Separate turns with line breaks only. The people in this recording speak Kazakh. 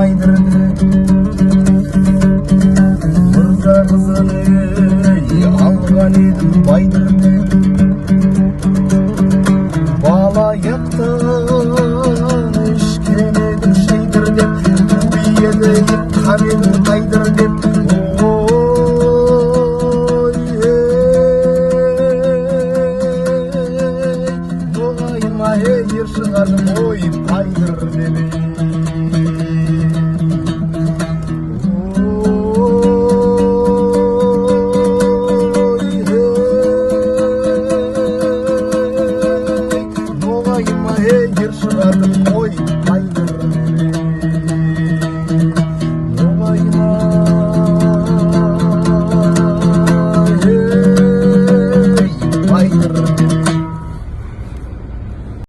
майдырды. Мырза қызын алған едім байдырды. Бала яқтан ішкен едім шайдыр деп, биелі қамен қайдыр деп. Ой, Ноғайыма ер шығардым, ой, пайдыр деп. Ноғайыма ер шығардым, ой,